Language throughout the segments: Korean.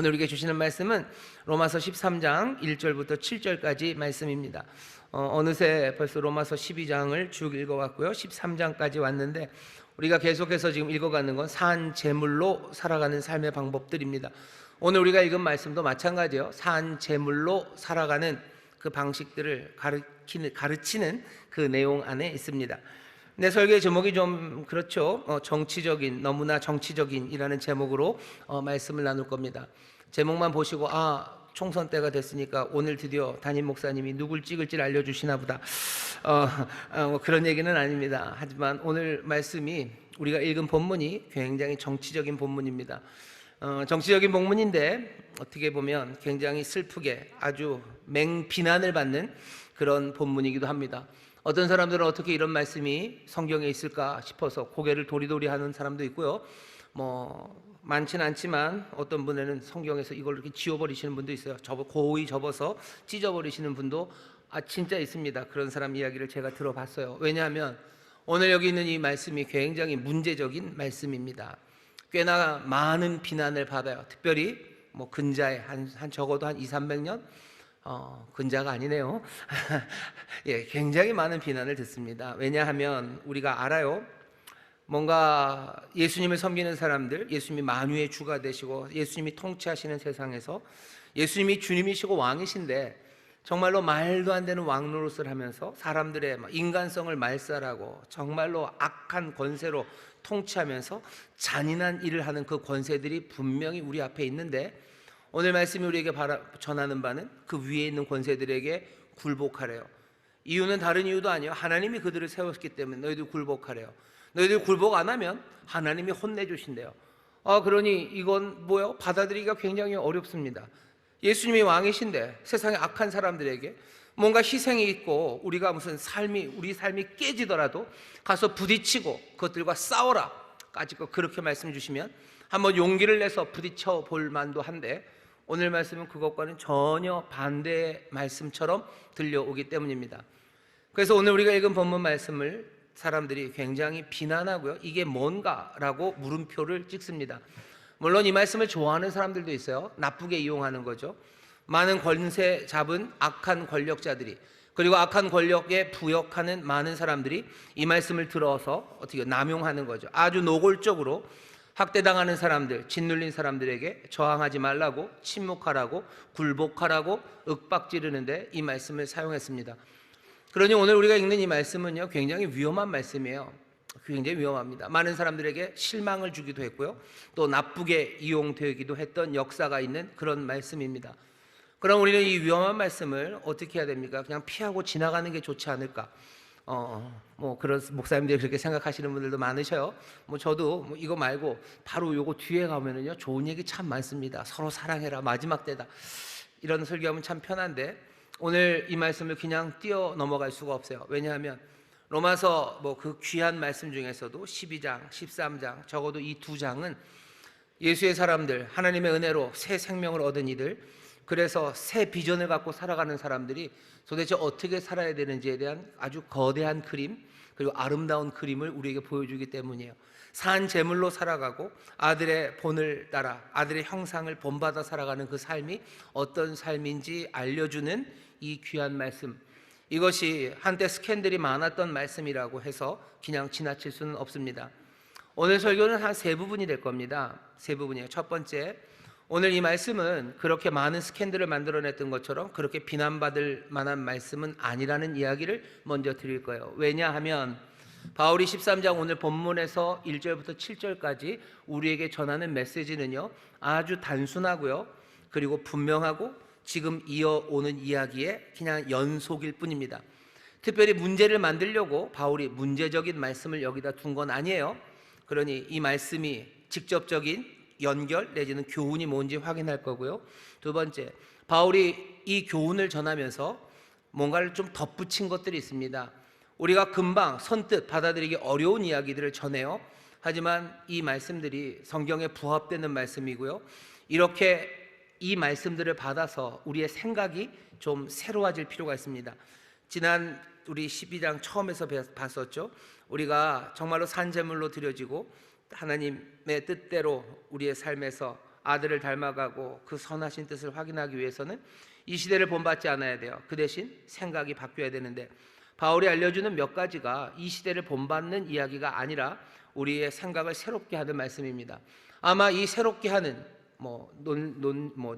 오늘 우리에게 주시는 말씀은 로마서 13장 1절부터 7절까지 말씀입니다. 어느새 벌써 로마서 12장을 쭉 읽어왔고요, 13장까지 왔는데 우리가 계속해서 지금 읽어가는 건 산 제물로 살아가는 삶의 방법들입니다. 오늘 우리가 읽은 말씀도 마찬가지예요. 산 제물로 살아가는 그 방식들을 가르치는 그 내용 안에 있습니다. 내 설교의 제목이 좀 그렇죠. 정치적인, 너무나 정치적인이라는 제목으로 말씀을 나눌 겁니다. 제목만 보시고 총선 때가 됐으니까 오늘 드디어 담임 목사님이 누굴 찍을지 알려주시나 보다, 그런 얘기는 아닙니다. 하지만 오늘 말씀이, 우리가 읽은 본문이 굉장히 정치적인 본문입니다. 정치적인 본문인데 어떻게 보면 굉장히 슬프게 아주 맹비난을 받는 그런 본문이기도 합니다. 어떤 사람들은 어떻게 이런 말씀이 성경에 있을까 싶어서 고개를 도리도리 하는 사람도 있고요, 많지는 않지만 어떤 분에는 성경에서 이걸 이렇게 지워버리시는 분도 있어요. 고의 접어서 찢어버리시는 분도 진짜 있습니다. 그런 사람 이야기를 제가 들어봤어요. 왜냐하면 오늘 여기 있는 이 말씀이 굉장히 문제적인 말씀입니다. 꽤나 많은 비난을 받아요. 특별히 근자에 한 적어도 한 200~300년, 근자가 아니네요. 예, 굉장히 많은 비난을 듣습니다. 왜냐하면 우리가 알아요. 뭔가 예수님을 섬기는 사람들, 예수님이 만유의 주가 되시고 예수님이 통치하시는 세상에서 예수님이 주님이시고 왕이신데 정말로 말도 안 되는 왕 노릇을 하면서 사람들의 인간성을 말살하고 정말로 악한 권세로 통치하면서 잔인한 일을 하는 그 권세들이 분명히 우리 앞에 있는데, 오늘 말씀이 우리에게 전하는 바는 그 위에 있는 권세들에게 굴복하래요. 이유는 다른 이유도 아니에요. 하나님이 그들을 세웠기 때문에 너희들 굴복하래요. 너희들 굴복 안 하면 하나님이 혼내주신대요. 그러니 이건 뭐예요? 받아들이기가 굉장히 어렵습니다. 예수님이 왕이신데 세상의 악한 사람들에게 뭔가 희생이 있고 우리가 우리 삶이 깨지더라도 가서 부딪히고 그것들과 싸워라 까짓 거 그렇게 말씀 주시면 한번 용기를 내서 부딪혀 볼 만도 한데, 오늘 말씀은 그것과는 전혀 반대의 말씀처럼 들려오기 때문입니다. 그래서 오늘 우리가 읽은 본문 말씀을 사람들이 굉장히 비난하고요, 이게 뭔가라고 물음표를 찍습니다. 물론 이 말씀을 좋아하는 사람들도 있어요. 나쁘게 이용하는 거죠. 많은 권세 잡은 악한 권력자들이, 그리고 악한 권력에 부역하는 많은 사람들이 이 말씀을 들어서 어떻게 남용하는 거죠. 아주 노골적으로 학대당하는 사람들, 짓눌린 사람들에게 저항하지 말라고, 침묵하라고, 굴복하라고 윽박지르는데 이 말씀을 사용했습니다. 그러니 오늘 우리가 읽는 이 말씀은요, 굉장히 위험한 말씀이에요. 굉장히 위험합니다. 많은 사람들에게 실망을 주기도 했고요, 또 나쁘게 이용되기도 했던 역사가 있는 그런 말씀입니다. 그럼 우리는 이 위험한 말씀을 어떻게 해야 됩니까? 그냥 피하고 지나가는 게 좋지 않을까? 그런 목사님들이 그렇게 생각하시는 분들도 많으셔요. 저도 이거 말고 바로 요거 뒤에 가면은요, 좋은 얘기 참 많습니다. 서로 사랑해라, 마지막 때다, 이런 설교하면 참 편한데 오늘 이 말씀을 그냥 뛰어 넘어갈 수가 없어요. 왜냐하면 로마서 그 귀한 말씀 중에서도 12장, 13장, 적어도 이 두 장은 예수의 사람들, 하나님의 은혜로 새 생명을 얻은 이들, 그래서 새 비전을 갖고 살아가는 사람들이 도대체 어떻게 살아야 되는지에 대한 아주 거대한 그림, 그리고 아름다운 그림을 우리에게 보여주기 때문이에요. 산 제물로 살아가고 아들의 본을 따라 아들의 형상을 본받아 살아가는 그 삶이 어떤 삶인지 알려주는 이 귀한 말씀, 이것이 한때 스캔들이 많았던 말씀이라고 해서 그냥 지나칠 수는 없습니다. 오늘 설교는 한 세 부분이 될 겁니다. 세 부분이에요. 첫 번째, 오늘 이 말씀은 그렇게 많은 스캔들을 만들어냈던 것처럼 그렇게 비난받을 만한 말씀은 아니라는 이야기를 먼저 드릴 거예요. 왜냐하면 바울이 13장 오늘 본문에서 1절부터 7절까지 우리에게 전하는 메시지는요, 아주 단순하고요, 그리고 분명하고 지금 이어오는 이야기의 그냥 연속일 뿐입니다. 특별히 문제를 만들려고 바울이 문제적인 말씀을 여기다 둔 건 아니에요. 그러니 이 말씀이 직접적인 연결 내지는 교훈이 뭔지 확인할 거고요. 두 번째, 바울이 이 교훈을 전하면서 뭔가를 좀 덧붙인 것들이 있습니다. 우리가 금방 선뜻 받아들이기 어려운 이야기들을 전해요. 하지만 이 말씀들이 성경에 부합되는 말씀이고요, 이렇게 이 말씀들을 받아서 우리의 생각이 좀 새로워질 필요가 있습니다. 지난 우리 12장 처음에서 봤었죠. 우리가 정말로 산제물로 드려지고 하나님의 뜻대로 우리의 삶에서 아들을 닮아가고 그 선하신 뜻을 확인하기 위해서는 이 시대를 본받지 않아야 돼요. 그 대신 생각이 바뀌어야 되는데, 바울이 알려주는 몇 가지가 이 시대를 본받는 이야기가 아니라 우리의 생각을 새롭게 하는 말씀입니다. 아마 이 새롭게 하는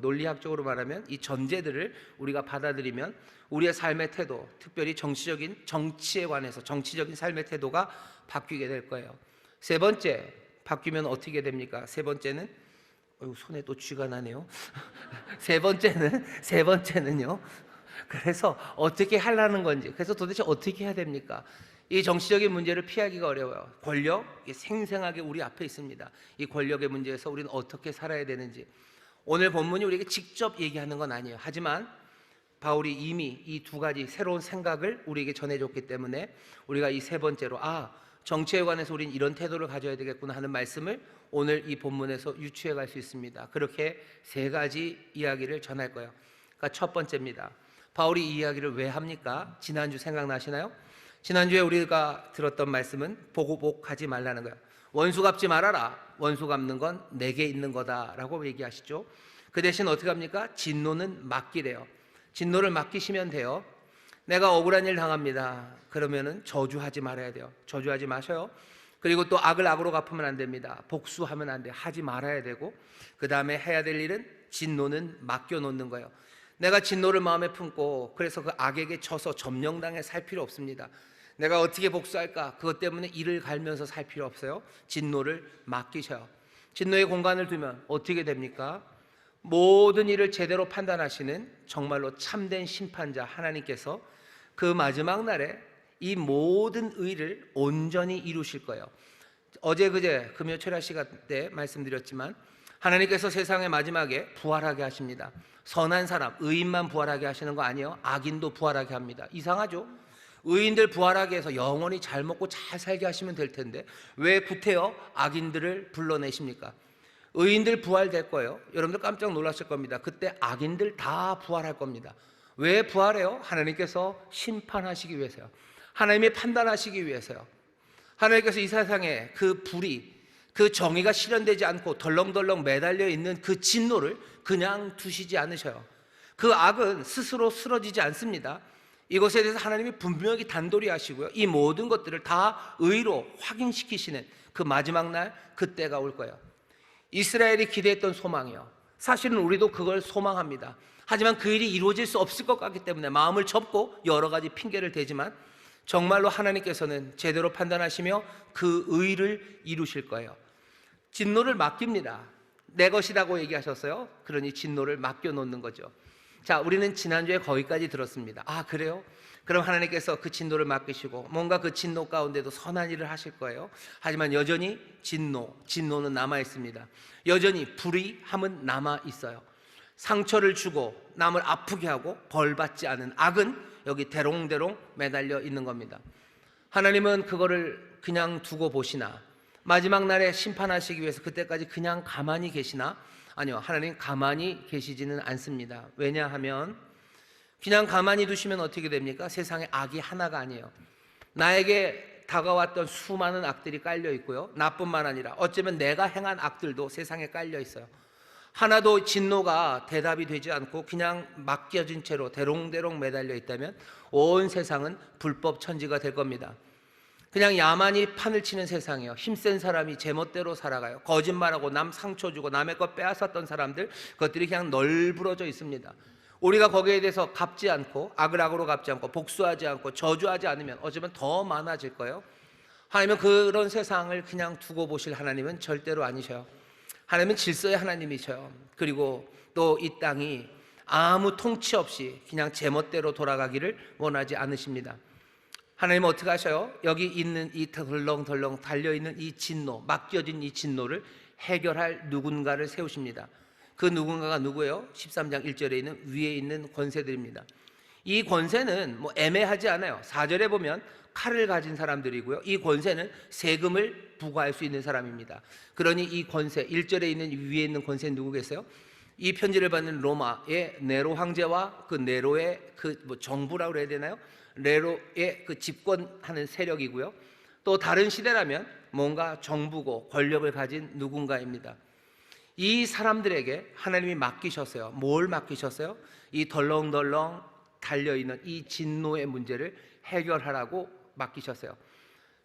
논리학적으로 말하면 이 전제들을 우리가 받아들이면 우리의 삶의 태도, 특별히 정치에 관해서 정치적인 삶의 태도가 바뀌게 될 거예요. 세 번째, 바뀌면 어떻게 됩니까? 세 번째는 손에 또 쥐가 나네요. 세 번째는요. 그래서 어떻게 하려는 건지, 그래서 도대체 어떻게 해야 됩니까? 이 정치적인 문제를 피하기가 어려워요. 권력, 생생하게 우리 앞에 있습니다. 이 권력의 문제에서 우리는 어떻게 살아야 되는지, 오늘 본문이 우리에게 직접 얘기하는 건 아니에요. 하지만 바울이 이미 이 두 가지 새로운 생각을 우리에게 전해줬기 때문에 우리가 이 세 번째로 정치에 관해서 우리는 이런 태도를 가져야 되겠구나 하는 말씀을 오늘 이 본문에서 유추해 갈 수 있습니다. 그렇게 세 가지 이야기를 전할 거예요. 그러니까 첫 번째입니다. 바울이 이 이야기를 왜 합니까? 지난주 생각나시나요? 지난주에 우리가 들었던 말씀은 보고복하지 말라는 거예요. 원수 갚지 말아라. 원수 갚는 건 내게 있는 거다라고 얘기하시죠. 그 대신 어떻게 합니까? 진노는 맡기래요. 진노를 맡기시면 돼요. 내가 억울한 일 당합니다. 그러면은 저주하지 말아야 돼요. 저주하지 마셔요. 그리고 또 악을 악으로 갚으면 안 됩니다. 복수하면 안 돼요. 하지 말아야 되고, 그 다음에 해야 될 일은 진노는 맡겨놓는 거예요. 내가 진노를 마음에 품고 그래서 그 악에게 져서 점령당해 살 필요 없습니다. 내가 어떻게 복수할까? 그것 때문에 이를 갈면서 살 필요 없어요. 진노를 맡기셔요. 진노의 공간을 두면 어떻게 됩니까? 모든 일을 제대로 판단하시는 정말로 참된 심판자 하나님께서 그 마지막 날에 이 모든 의를 온전히 이루실 거예요. 어제 그제 금요 철야 시간 때 말씀드렸지만 하나님께서 세상의 마지막에 부활하게 하십니다. 선한 사람, 의인만 부활하게 하시는 거 아니에요. 악인도 부활하게 합니다. 이상하죠? 의인들 부활하게 해서 영원히 잘 먹고 잘 살게 하시면 될 텐데 왜 구태여 악인들을 불러내십니까? 의인들 부활될 거예요. 여러분들 깜짝 놀랐을 겁니다. 그때 악인들 다 부활할 겁니다. 왜 부활해요? 하나님께서 심판하시기 위해서요. 하나님이 판단하시기 위해서요. 하나님께서 이 세상에 그 불이, 그 정의가 실현되지 않고 덜렁덜렁 매달려 있는 그 진노를 그냥 두시지 않으셔요. 그 악은 스스로 쓰러지지 않습니다. 이것에 대해서 하나님이 분명히 단도리 하시고요. 이 모든 것들을 다 의로 확인시키시는 그 마지막 날, 그때가 올 거예요. 이스라엘이 기대했던 소망이요. 사실은 우리도 그걸 소망합니다. 하지만 그 일이 이루어질 수 없을 것 같기 때문에 마음을 접고 여러 가지 핑계를 대지만 정말로 하나님께서는 제대로 판단하시며 그 의를 이루실 거예요. 진노를 맡깁니다. 내 것이라고 얘기하셨어요. 그러니 진노를 맡겨놓는 거죠. 자, 우리는 지난주에 거기까지 들었습니다. 그래요? 그럼 하나님께서 그 진노를 맡기시고 뭔가 그 진노 가운데도 선한 일을 하실 거예요. 하지만 여전히 진노는 남아 있습니다. 여전히 불의함은 남아 있어요. 상처를 주고 남을 아프게 하고 벌받지 않은 악은 여기 대롱대롱 매달려 있는 겁니다. 하나님은 그거를 그냥 두고 보시나? 마지막 날에 심판하시기 위해서 그때까지 그냥 가만히 계시나? 아니요, 하나님 가만히 계시지는 않습니다. 왜냐하면 그냥 가만히 두시면 어떻게 됩니까? 세상에 악이 하나가 아니에요. 나에게 다가왔던 수많은 악들이 깔려 있고요, 나뿐만 아니라 어쩌면 내가 행한 악들도 세상에 깔려 있어요. 하나도 진노가 대답이 되지 않고 그냥 맡겨진 채로 대롱대롱 매달려 있다면 온 세상은 불법 천지가 될 겁니다. 그냥 야만이 판을 치는 세상이에요. 힘센 사람이 제멋대로 살아가요. 거짓말하고 남 상처 주고 남의 것 빼앗았던 사람들, 그것들이 그냥 널브러져 있습니다. 우리가 거기에 대해서 갚지 않고 악을 악으로 갚지 않고 복수하지 않고 저주하지 않으면 어쩌면 더 많아질 거예요. 하나님은 그런 세상을 그냥 두고 보실 하나님은 절대로 아니셔요. 하나님은 질서의 하나님이셔요. 그리고 또 이 땅이 아무 통치 없이 그냥 제멋대로 돌아가기를 원하지 않으십니다. 하나님은 어떻게 하셔요? 여기 있는 이 덜렁덜렁 달려있는 이 진노, 맡겨진 이 진노를 해결할 누군가를 세우십니다. 그 누군가가 누구예요? 13장 1절에 있는 위에 있는 권세들입니다. 이 권세는 애매하지 않아요. 4절에 보면 칼을 가진 사람들이고요, 이 권세는 세금을 부과할 수 있는 사람입니다. 그러니 이 권세, 1절에 있는 위에 있는 권세는 누구겠어요? 이 편지를 받는 로마의 네로 황제와 그 네로의 그 정부라고 해야 되나요? 네로의 그 집권하는 세력이고요, 또 다른 시대라면 뭔가 정부고 권력을 가진 누군가입니다. 이 사람들에게 하나님이 맡기셨어요. 뭘 맡기셨어요? 이 덜렁덜렁 달려있는 이 진노의 문제를 해결하라고 맡기셨어요.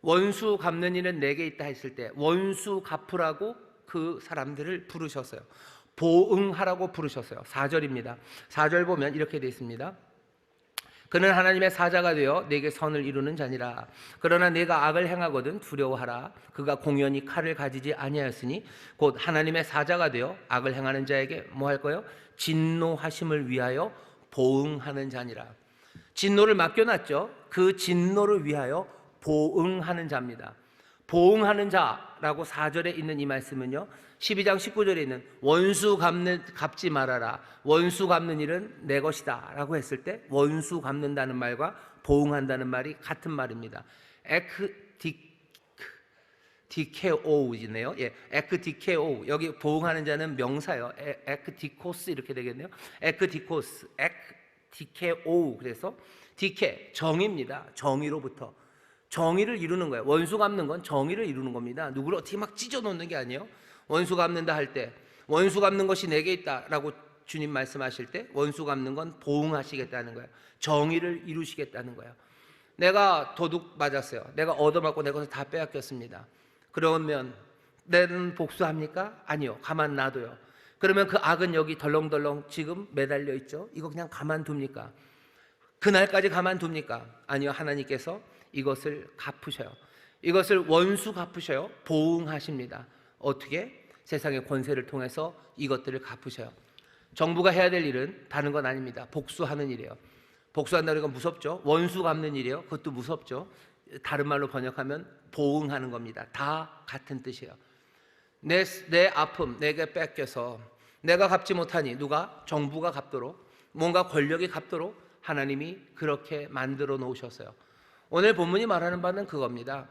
원수 갚는 일은 내게 있다 했을 때 원수 갚으라고 그 사람들을 부르셨어요. 보응하라고 부르셨어요. 4절입니다. 4절 보면 이렇게 되어 있습니다. 그는 하나님의 사자가 되어 내게 선을 이루는 자니라. 그러나 내가 악을 행하거든 두려워하라. 그가 공연히 칼을 가지지 아니하였으니 곧 하나님의 사자가 되어 악을 행하는 자에게 뭐 할 거요? 진노하심을 위하여 보응하는 자니라. 진노를 맡겨놨죠. 그 진노를 위하여 보응하는 자입니다. 보응하는 자라고 4절에 있는 이 말씀은요, 12장 19절에 있는 원수 갚지 말아라, 원수 갚는 일은 내 것이다 라고 했을 때 원수 갚는다는 말과 보응한다는 말이 같은 말입니다. 에크디케오이네요. 예, 에크디케오. 여기 보응하는 자는 명사요. 에크디코스 이렇게 되겠네요. 에크디코스, 에크디케오. 그래서 디케, 정의입니다. 정의로부터 정의를 이루는 거예요. 원수 갚는 건 정의를 이루는 겁니다. 누구를 어떻게 막 찢어 놓는 게 아니에요. 원수 갚는다 할 때 원수 갚는 것이 내게 있다라고 주님 말씀하실 때 원수 갚는 건 보응하시겠다는 거예요. 정의를 이루시겠다는 거예요. 내가 도둑 맞았어요. 내가 얻어맞고 내 것을 다 빼앗겼습니다. 그러면 내는 복수합니까? 아니요. 가만 놔둬요. 그러면 그 악은 여기 덜렁덜렁 지금 매달려 있죠. 이거 그냥 가만둡니까? 그날까지 가만둡니까? 아니요. 하나님께서 이것을 갚으셔요. 이것을 원수 갚으셔요. 보응하십니다. 어떻게? 세상의 권세를 통해서 이것들을 갚으셔요. 정부가 해야 될 일은 다른 건 아닙니다. 복수하는 일이에요. 복수한다는 건 무섭죠. 원수 갚는 일이에요. 그것도 무섭죠. 다른 말로 번역하면 보응하는 겁니다. 다 같은 뜻이에요. 내 아픔 내게 뺏겨서 내가 갚지 못하니 누가? 정부가 갚도록, 뭔가 권력이 갚도록 하나님이 그렇게 만들어 놓으셨어요. 오늘 본문이 말하는 바는 그겁니다.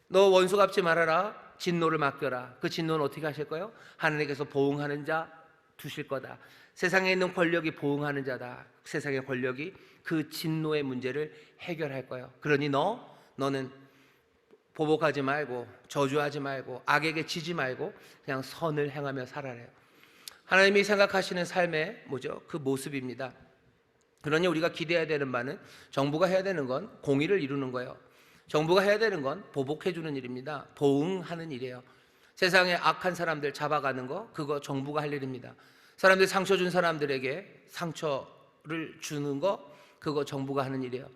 너 원수 갚지 말아라. 진노를 맡겨라. 그 진노는 어떻게 하실 거예요? 하나님께서 보응하는 자 두실 거다. 세상에 있는 권력이 보응하는 자다. 세상의 권력이 그 진노의 문제를 해결할 거예요. 그러니 너는 보복하지 말고 저주하지 말고 악에게 지지 말고 그냥 선을 행하며 살아래요. 하나님이 생각하시는 삶의 그 모습입니다. 그러니 우리가 기대해야 되는 바는 정부가 해야 되는 건 공의를 이루는 거예요. 정부가 해야 되는 건 보복해 주는 일입니다. 보응하는 일이에요. 세상에 악한 사람들 잡아가는 거 그거 정부가 할 일입니다. 사람들 상처 준 사람들에게 상처를 주는 거 그거 정부가 하는 일이에요.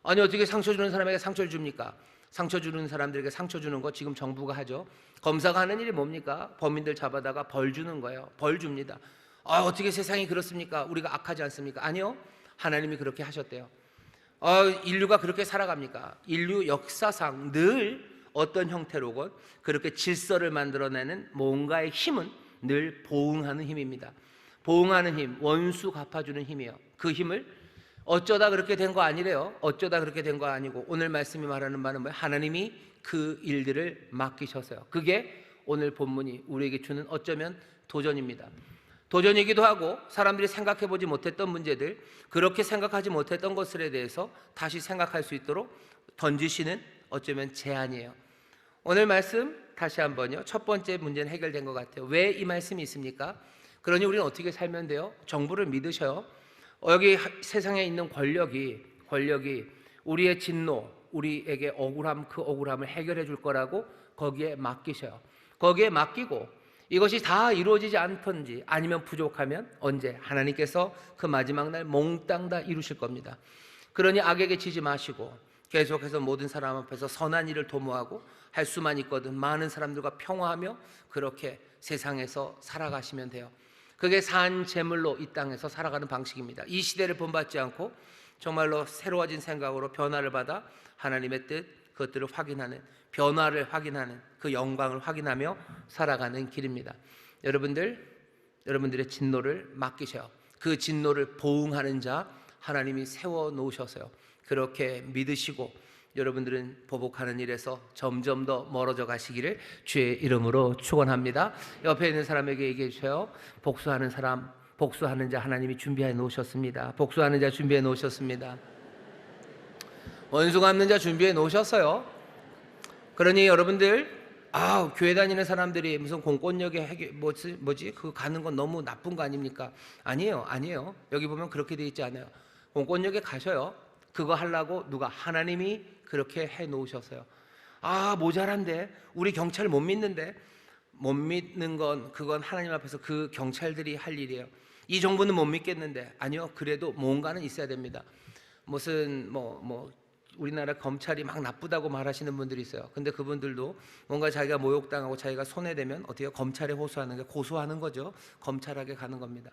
아니 어떻게 상처 주는 사람에게 상처를 줍니까? 상처 주는 사람들에게 상처 주는 거 지금 정부가 하죠. 검사가 하는 일이 뭡니까? 범인들 잡아다가 벌 주는 거예요. 벌 줍니다. 어떻게 세상이 그렇습니까? 우리가 악하지 않습니까? 아니요. 하나님이 그렇게 하셨대요. 인류가 그렇게 살아갑니까? 인류 역사상 늘 어떤 형태로건 그렇게 질서를 만들어내는 뭔가의 힘은 늘 보응하는 힘입니다. 보응하는 힘, 원수 갚아주는 힘이에요. 그 힘을 어쩌다 그렇게 된 거 아니래요. 어쩌다 그렇게 된 거 아니고 오늘 말씀이 말하는 바는 뭐예요? 하나님이 그 일들을 맡기셔서요. 그게 오늘 본문이 우리에게 주는 어쩌면 도전입니다. 도전이기도 하고 사람들이 생각해보지 못했던 문제들, 그렇게 생각하지 못했던 것들에 대해서 다시 생각할 수 있도록 던지시는 어쩌면 제안이에요. 오늘 말씀 다시 한번요. 첫 번째 문제는 해결된 것 같아요. 왜 이 말씀이 있습니까? 그러니 우리는 어떻게 살면 돼요? 정부를 믿으셔요. 여기 세상에 있는 권력이 우리의 진노, 우리에게 억울함, 그 억울함을 해결해 줄 거라고 거기에 맡기셔요. 거기에 맡기고 이것이 다 이루어지지 않던지 아니면 부족하면 언제? 하나님께서 그 마지막 날 몽땅 다 이루실 겁니다. 그러니 악에게 지지 마시고 계속해서 모든 사람 앞에서 선한 일을 도모하고 할 수만 있거든 많은 사람들과 평화하며 그렇게 세상에서 살아가시면 돼요. 그게 산 제물로 이 땅에서 살아가는 방식입니다. 이 시대를 본받지 않고 정말로 새로워진 생각으로 변화를 받아 하나님의 뜻, 그것들을 확인하는, 변화를 확인하는, 그 영광을 확인하며 살아가는 길입니다. 여러분들의 진노를 맡기셔요. 그 진노를 보응하는 자 하나님이 세워 놓으셔서요. 그렇게 믿으시고 여러분들은 보복하는 일에서 점점 더 멀어져 가시기를 주의 이름으로 축원합니다. 옆에 있는 사람에게 얘기해 주세요. 복수하는 사람, 복수하는 자 하나님이 준비해 놓으셨습니다. 복수하는 자 준비해 놓으셨습니다. 원수 갚는 자 준비해 놓으셨어요. 그러니 여러분들 아, 교회 다니는 사람들이 무슨 공권력에 뭐지? 그 가는 건 너무 나쁜 거 아닙니까? 아니에요, 아니에요. 여기 보면 그렇게 돼 있지 않아요. 공권력에 가셔요. 그거 하려고 누가 하나님이 그렇게 해 놓으셨어요. 아, 모자란데 우리 경찰 못 믿는데. 못 믿는 건 그건 하나님 앞에서 그 경찰들이 할 일이에요. 이 정부는 못 믿겠는데. 아니요, 그래도 뭔가는 있어야 됩니다. 무슨 우리나라 검찰이 막 나쁘다고 말하시는 분들이 있어요. 근데 그분들도 뭔가 자기가 모욕당하고 자기가 손해되면 어떻게 검찰에 호소하는 게 고소하는 거죠. 검찰에게 가는 겁니다.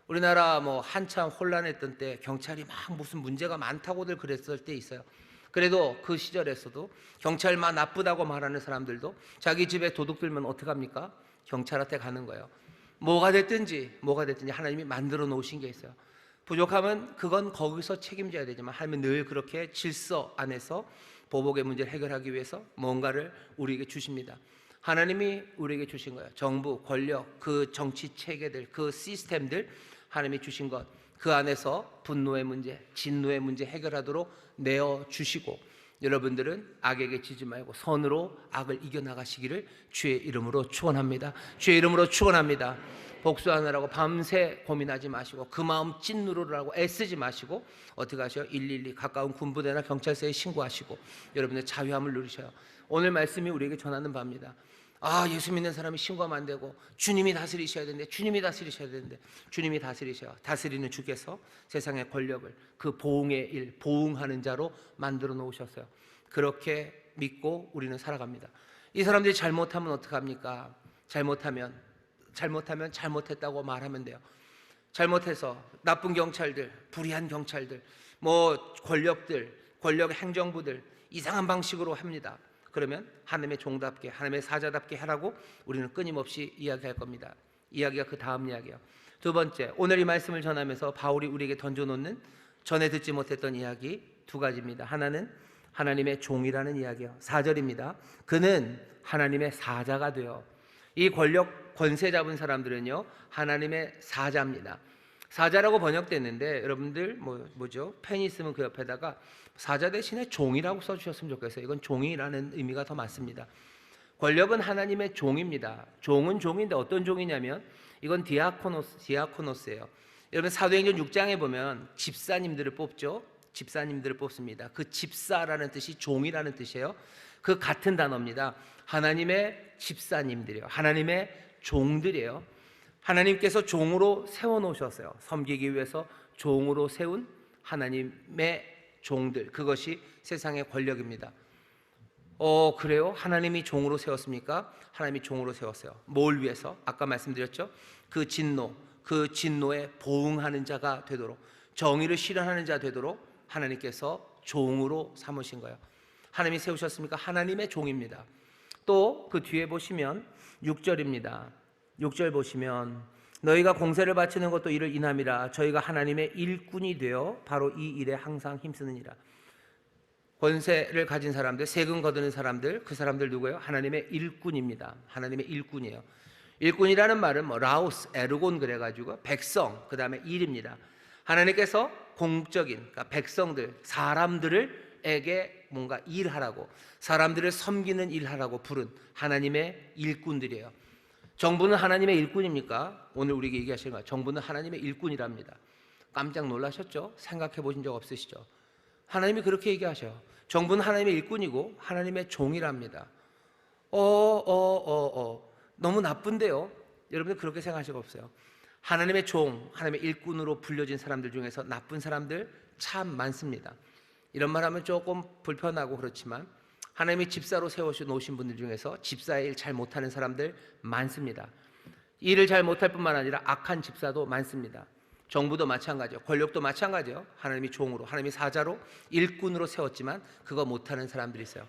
우리나라 한참 혼란했던 때 경찰이 막 무슨 문제가 많다고들 그랬을 때 있어요. 그래도 그 시절에서도 경찰만 나쁘다고 말하는 사람들도 자기 집에 도둑 들면 어떡합니까? 경찰한테 가는 거예요. 뭐가 됐든지 하나님이 만들어 놓으신 게 있어요. 부족하면 그건 거기서 책임져야 되지만 하나님은 늘 그렇게 질서 안에서 보복의 문제를 해결하기 위해서 뭔가를 우리에게 주십니다. 하나님이 우리에게 주신 거예요. 정부, 권력, 그 정치 체계들, 그 시스템들 하나님이 주신 것, 그 안에서 분노의 문제, 진노의 문제 해결하도록 내어주시고, 여러분들은 악에게 지지 말고 선으로 악을 이겨나가시기를 주의 이름으로 축원합니다. 주의 이름으로 축원합니다. 복수하느라고 밤새 고민하지 마시고 그 마음 찐누르라고 애쓰지 마시고 어떻게 하셔요? 112 가까운 군부대나 경찰서에 신고하시고 여러분의 자유함을 누리셔요. 오늘 말씀이 우리에게 전하는 바입니다. 아, 예수 믿는 사람이 신고하면 안 되고 주님이 다스리셔야 되는데, 주님이 다스리셔야 되는데, 주님이 다스리셔요. 다스리는 주께서 세상의 권력을 그 보응의 일, 보응하는 자로 만들어 놓으셨어요. 그렇게 믿고 우리는 살아갑니다. 이 사람들이 잘못하면 어떡합니까? 잘못하면 잘못했다고 말하면 돼요. 잘못해서 나쁜 경찰들, 불의한 경찰들, 권력의 행정부들 이상한 방식으로 합니다. 그러면 하나님의 종답게, 하나님의 사자답게 하라고 우리는 끊임없이 이야기할 겁니다. 이야기가 그 다음 이야기예요. 두 번째, 오늘 이 말씀을 전하면서 바울이 우리에게 던져놓는 전에 듣지 못했던 이야기 두 가지입니다. 하나는 하나님의 종이라는 이야기예요. 4절입니다. 그는 하나님의 사자가 되어. 이 권세 잡은 사람들은요, 하나님의 사자입니다. 사자라고 번역됐는데 여러분들 뭐죠? 펜 있으면 그 옆에다가 사자 대신에 종이라고 써주셨으면 좋겠어요. 이건 종이라는 의미가 더 맞습니다. 권력은 하나님의 종입니다. 종은 종인데 어떤 종이냐면 이건 디아코노스예요. 여러분 사도행전 6장에 보면 집사님들을 뽑죠. 집사님들을 뽑습니다. 그 집사라는 뜻이 종이라는 뜻이에요. 그 같은 단어입니다. 하나님의 집사님들이에요. 하나님의 종들이에요. 하나님께서 종으로 세워놓으셨어요. 섬기기 위해서 종으로 세운 하나님의 종들, 그것이 세상의 권력입니다. 그래요? 하나님이 종으로 세웠습니까? 하나님이 종으로 세웠어요. 뭘 위해서? 아까 말씀드렸죠? 그 진노에 보응하는 자가 되도록, 정의를 실현하는 자 되도록 하나님께서 종으로 삼으신 거예요. 하나님이 세우셨습니까? 하나님의 종입니다. 또 그 뒤에 보시면 6절입니다. 6절 보시면 너희가 공세를 바치는 것도 이를 인함이라. 저희가 하나님의 일꾼이 되어 바로 이 일에 항상 힘쓰느니라. 권세를 가진 사람들, 세금 거두는 사람들, 그 사람들 누구예요? 하나님의 일꾼입니다. 하나님의 일꾼이에요. 일꾼이라는 말은 라오스, 에르곤 그래가지고 백성, 그 다음에 일입니다. 하나님께서 공적인, 그러니까 백성들, 사람들에게 뭔가 일하라고, 사람들을 섬기는 일하라고 부른 하나님의 일꾼들이에요. 정부는 하나님의 일꾼입니까? 오늘 우리에게 얘기하시는 거예요. 정부는 하나님의 일꾼이랍니다. 깜짝 놀라셨죠? 생각해 보신 적 없으시죠? 하나님이 그렇게 얘기하셔요. 정부는 하나님의 일꾼이고 하나님의 종이랍니다. 너무 나쁜데요? 여러분들 그렇게 생각하실 거 없어요? 하나님의 종, 하나님의 일꾼으로 불려진 사람들 중에서 나쁜 사람들 참 많습니다. 이런 말 하면 조금 불편하고 그렇지만 하나님이 집사로 세워놓으신 분들 중에서 집사의 일 잘 못하는 사람들 많습니다. 일을 잘 못할 뿐만 아니라 악한 집사도 많습니다. 정부도 마찬가지요. 권력도 마찬가지요. 하나님이 종으로, 하나님이 사자로, 일꾼으로 세웠지만 그거 못하는 사람들이 있어요.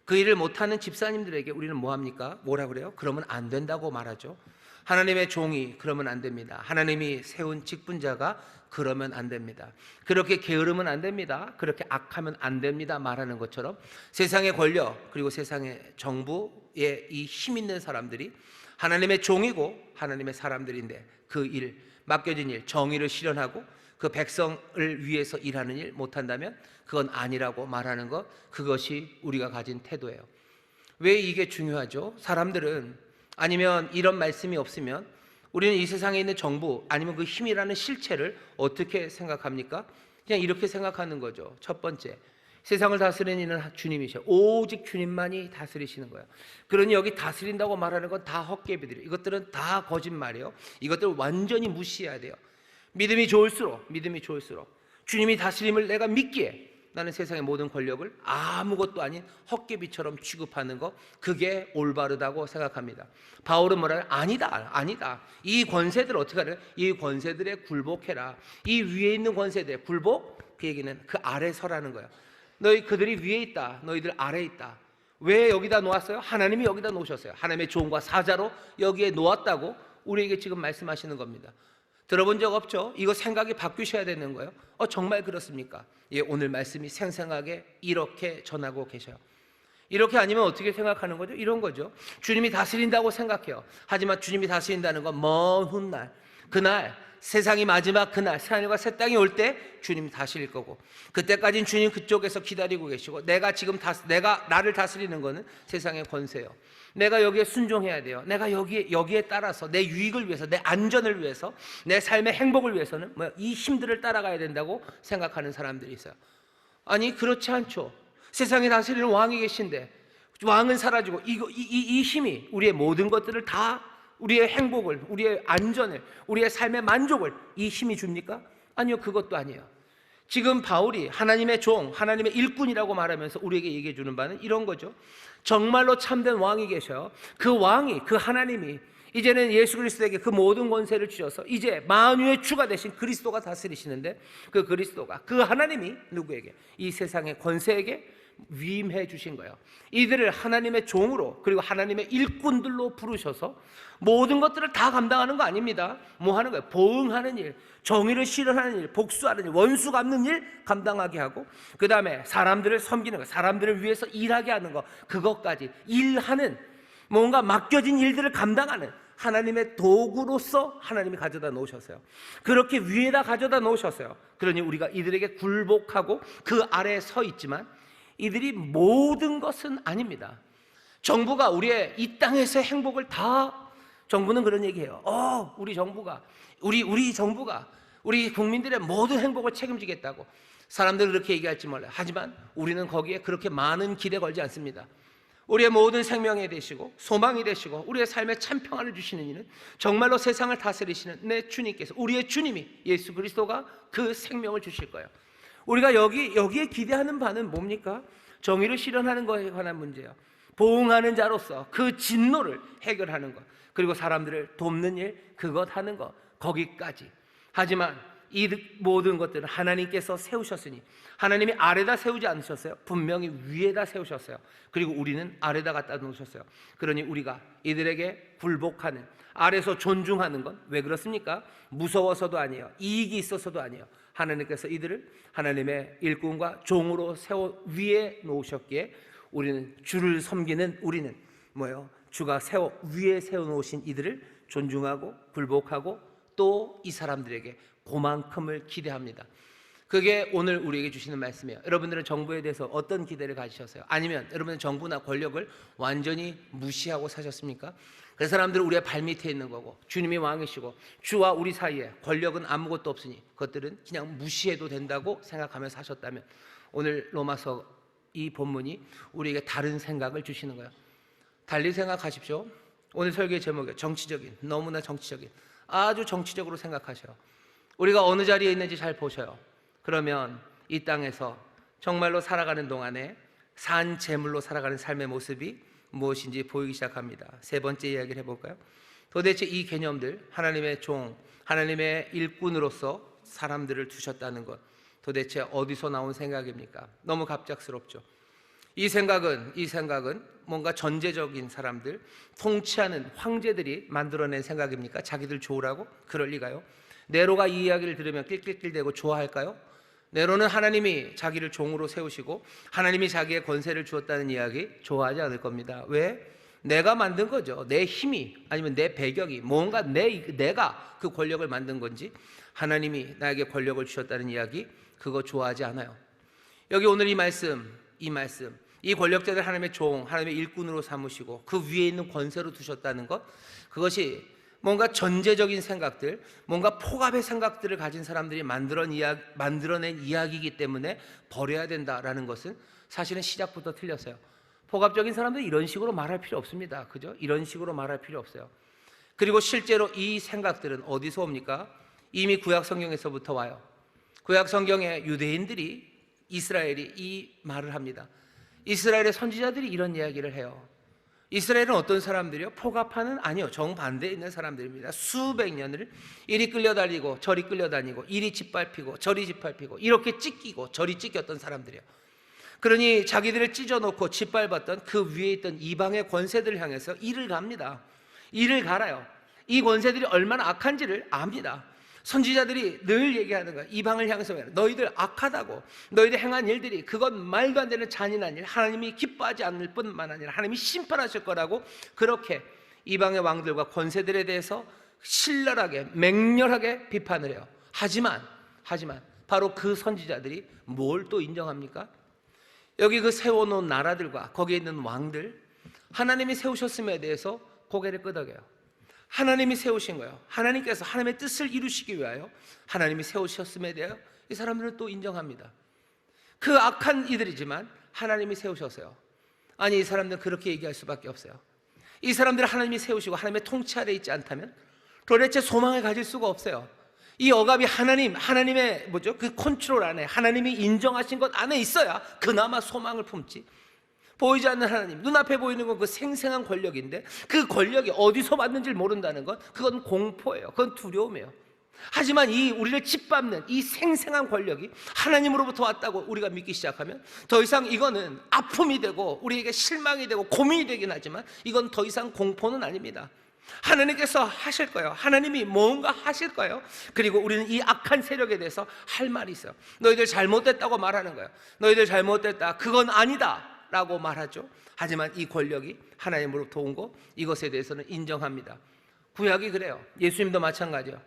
그 일을 못하는 집사님들에게 우리는 뭐합니까? 뭐라 그래요? 그러면 안 된다고 말하죠. 하나님의 종이 그러면 안 됩니다. 하나님이 세운 직분자가 그러면 안 됩니다. 그렇게 게으르면 안 됩니다. 그렇게 악하면 안 됩니다. 말하는 것처럼 세상의 권력 그리고 세상의 정부에 이 힘 있는 사람들이 하나님의 종이고 하나님의 사람들인데 그 일, 맡겨진 일, 정의를 실현하고 그 백성을 위해서 일하는 일 못한다면 그건 아니라고 말하는 것, 그것이 우리가 가진 태도예요. 왜 이게 중요하죠? 사람들은, 아니면 이런 말씀이 없으면 우리는 이 세상에 있는 정부 아니면 그 힘이라는 실체를 어떻게 생각합니까? 그냥 이렇게 생각하는 거죠. 첫 번째, 세상을 다스리는 이는 주님이셔. 오직 주님만이 다스리시는 거예요. 그러니 여기 다스린다고 말하는 건 다 헛개비들이에요. 이것들은 다 거짓말이에요. 이것들을 완전히 무시해야 돼요. 믿음이 좋을수록 주님이 다스림을 내가 믿기에 나는 세상의 모든 권력을 아무것도 아닌 헛개비처럼 취급하는 거, 그게 올바르다고 생각합니다. 바울은 뭐라 해요? 아니다. 이 권세들 어떻게 하래? 이 권세들에 굴복해라. 이 위에 있는 권세들에 굴복, 그 얘기는 그 아래 서라는 거예요. 너희 그들이 위에 있다, 너희들 아래에 있다. 왜 여기다 놓았어요? 하나님이 여기다 놓으셨어요. 하나님의 종과 사자로 여기에 놓았다고 우리에게 지금 말씀하시는 겁니다. 들어본 적 없죠? 이거 생각이 바뀌셔야 되는 거예요. 정말 그렇습니까? 예, 오늘 말씀이 생생하게 이렇게 전하고 계셔요. 이렇게 아니면 어떻게 생각하는 거죠? 이런 거죠. 주님이 다스린다고 생각해요. 하지만 주님이 다스린다는 건 먼 훗날, 그날 세상이 마지막 그날, 새하늘과 새 땅이 올 때 주님이 다스릴 거고, 그때까지는 주님 그쪽에서 기다리고 계시고, 내가 나를 다스리는 거는 세상의 권세요. 내가 여기에 순종해야 돼요. 내가 여기에 따라서 내 유익을 위해서, 내 안전을 위해서, 내 삶의 행복을 위해서는 이 힘들을 따라가야 된다고 생각하는 사람들이 있어요. 아니, 그렇지 않죠. 세상에 다스리는 왕이 계신데 왕은 사라지고 이 힘이 우리의 모든 것들을 다, 우리의 행복을, 우리의 안전을, 우리의 삶의 만족을 이 힘이 줍니까? 아니요, 그것도 아니에요. 지금 바울이 하나님의 종, 하나님의 일꾼이라고 말하면서 우리에게 얘기해 주는 바는 이런 거죠. 정말로 참된 왕이 계셔요. 그 왕이, 그 하나님이 이제는 예수 그리스도에게 그 모든 권세를 주셔서 이제 만유의 주가 되신 그리스도가 다스리시는데, 그 그리스도가, 그 하나님이 누구에게? 이 세상의 권세에게 위임해 주신 거예요. 이들을 하나님의 종으로, 그리고 하나님의 일꾼들로 부르셔서 모든 것들을 다 감당하는 거 아닙니다. 뭐 하는 거예요? 보응하는 일, 정의를 실현하는 일, 복수하는 일, 원수 갚는 일 감당하게 하고, 그 다음에 사람들을 섬기는 거, 사람들을 위해서 일하게 하는 거, 그것까지 일하는, 뭔가 맡겨진 일들을 감당하는 하나님의 도구로서 하나님이 가져다 놓으셨어요. 그렇게 위에다 가져다 놓으셨어요. 그러니 우리가 이들에게 굴복하고 그 아래에 서 있지만 이들이 모든 것은 아닙니다. 정부가 우리의 이 땅에서의 행복을 다, 정부는 그런 얘기해요. 우리 정부가, 우리 정부가 우리 국민들의 모든 행복을 책임지겠다고. 사람들은 그렇게 얘기할지 몰라요. 하지만 우리는 거기에 그렇게 많은 기대 걸지 않습니다. 우리의 모든 생명이 되시고 소망이 되시고 우리의 삶에 참 평안을 주시는 이는 정말로 세상을 다스리시는 내 주님께서, 우리의 주님이 예수 그리스도가 그 생명을 주실 거예요. 우리가 여기에 기대하는 바는 뭡니까? 정의를 실현하는 것에 관한 문제예요. 보응하는 자로서 그 진노를 해결하는 것, 그리고 사람들을 돕는 일, 그것 하는 것, 거기까지. 하지만 이 모든 것들은 하나님께서 세우셨으니, 하나님이 아래다 세우지 않으셨어요. 분명히 위에다 세우셨어요. 그리고 우리는 아래다 갖다 놓으셨어요. 그러니 우리가 이들에게 굴복하는, 아래서 존중하는 건 왜 그렇습니까? 무서워서도 아니에요. 이익이 있어서도 아니에요. 하나님께서 이들을 하나님의 일꾼과 종으로 세워 위에 놓으셨기에 우리는 주를 섬기는, 우리는 뭐예요? 주가 위에 세워놓으신 이들을 존중하고 굴복하고 또 이 사람들에게 그만큼을 기대합니다. 그게 오늘 우리에게 주시는 말씀이에요. 여러분들은 정부에 대해서 어떤 기대를 가지셨어요? 아니면 여러분은 정부나 권력을 완전히 무시하고 사셨습니까? 그 사람들은 우리의 발밑에 있는 거고, 주님이 왕이시고 주와 우리 사이에 권력은 아무것도 없으니 그것들은 그냥 무시해도 된다고 생각하며 사셨다면, 오늘 로마서 이 본문이 우리에게 다른 생각을 주시는 거예요. 달리 생각하십시오. 오늘 설교의 제목이 정치적인, 너무나 정치적인, 아주 정치적으로 생각하셔요. 우리가 어느 자리에 있는지 잘 보셔요. 그러면 이 땅에서 정말로 살아가는 동안에 산 제물로 살아가는 삶의 모습이 무엇인지 보이기 시작합니다. 세 번째 이야기를 해볼까요? 도대체 이 개념들, 하나님의 종, 하나님의 일꾼으로서 사람들을 두셨다는 것, 도대체 어디서 나온 생각입니까? 너무 갑작스럽죠. 이 생각은 뭔가 전제적인 사람들, 통치하는 황제들이 만들어낸 생각입니까? 자기들 좋으라고? 그럴 리가요? 네로가 이 이야기를 들으면 낄낄낄대고 좋아할까요? 네로는 하나님이 자기를 종으로 세우시고 하나님이 자기의 권세를 주었다는 이야기 좋아하지 않을 겁니다. 왜? 내가 만든 거죠. 내 힘이, 아니면 내 배경이, 뭔가 내가 그 권력을 만든 건지, 하나님이 나에게 권력을 주셨다는 이야기, 그거 좋아하지 않아요. 여기 오늘 이 말씀 이 권력자들 하나님의 종, 하나님의 일꾼으로 삼으시고 그 위에 있는 권세로 두셨다는 것, 그것이 뭔가 전제적인 생각들, 뭔가 폭압의 생각들을 가진 사람들이 만들어낸 이야기이기 때문에 버려야 된다라는 것은 사실은 시작부터 틀렸어요. 폭압적인 사람들이 이런 식으로 말할 필요 없습니다. 그죠? 이런 식으로 말할 필요 없어요. 그리고 실제로 이 생각들은 어디서 옵니까? 이미 구약 성경에서부터 와요. 구약 성경에 유대인들이, 이스라엘이 이 말을 합니다. 이스라엘의 선지자들이 이런 이야기를 해요. 이스라엘은 어떤 사람들이요? 폭압하는, 아니요, 정반대에 있는 사람들입니다. 수백 년을 이리 끌려다니고 저리 끌려다니고, 이리 짓밟히고 저리 짓밟히고, 이렇게 찢기고 저리 찢겼던 사람들이에요. 그러니 자기들을 찢어놓고 짓밟았던 그 위에 있던 이방의 권세들을 향해서 이를 갑니다. 이를 갈아요. 이 권세들이 얼마나 악한지를 압니다. 선지자들이 늘 얘기하는 거야. 이방을 향해서 너희들 악하다고, 너희들 행한 일들이 그건 말도 안 되는 잔인한 일, 하나님이 기뻐하지 않을 뿐만 아니라 하나님이 심판하실 거라고, 그렇게 이방의 왕들과 권세들에 대해서 신랄하게 맹렬하게 비판을 해요. 하지만 바로 그 선지자들이 뭘 또 인정합니까? 여기 그 세워놓은 나라들과 거기에 있는 왕들, 하나님이 세우셨음에 대해서 고개를 끄덕여요. 하나님이 세우신 거예요. 하나님께서 하나님의 뜻을 이루시기 위하여 하나님이 세우셨음에 대하여 이 사람들은 또 인정합니다. 그 악한 이들이지만 하나님이 세우셨어요. 아니, 이 사람들은 그렇게 얘기할 수밖에 없어요. 이 사람들을 하나님이 세우시고 하나님의 통치 아래 있지 않다면 도대체 소망을 가질 수가 없어요. 이 억압이 하나님의 그 컨트롤 안에, 하나님이 인정하신 것 안에 있어야 그나마 소망을 품지. 보이지 않는 하나님, 눈앞에 보이는 건 그 생생한 권력인데 그 권력이 어디서 왔는지를 모른다는 건, 그건 공포예요. 그건 두려움이에요. 하지만 이 우리를 짓밟는 이 생생한 권력이 하나님으로부터 왔다고 우리가 믿기 시작하면 더 이상 이거는 아픔이 되고 우리에게 실망이 되고 고민이 되긴 하지만 이건 더 이상 공포는 아닙니다. 하나님께서 하실 거예요. 하나님이 뭔가 하실 거예요. 그리고 우리는 이 악한 세력에 대해서 할 말이 있어요. 너희들 잘못됐다고 말하는 거예요. 너희들 잘못됐다, 그건 아니다 라고 말하죠. 하지만 이 권력이 하나님으로부터 온 거, 이것에 대해서는 인정합니다. 구약이 그래요. 예수님도 마찬가지예요.